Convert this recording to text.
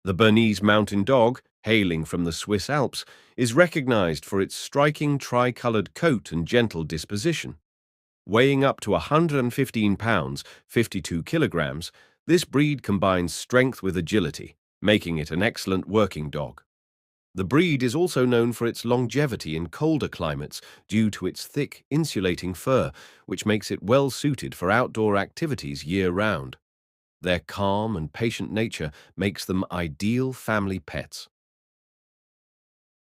The Bernese Mountain Dog, hailing from the Swiss Alps, is recognized for its striking tri-colored coat and gentle disposition. Weighing up to 115 pounds, 52 kilograms, this breed combines strength with agility, making it an excellent working dog. The breed is also known for its longevity in colder climates due to its thick, insulating fur, which makes it well suited for outdoor activities year-round. Their calm and patient nature makes them ideal family pets.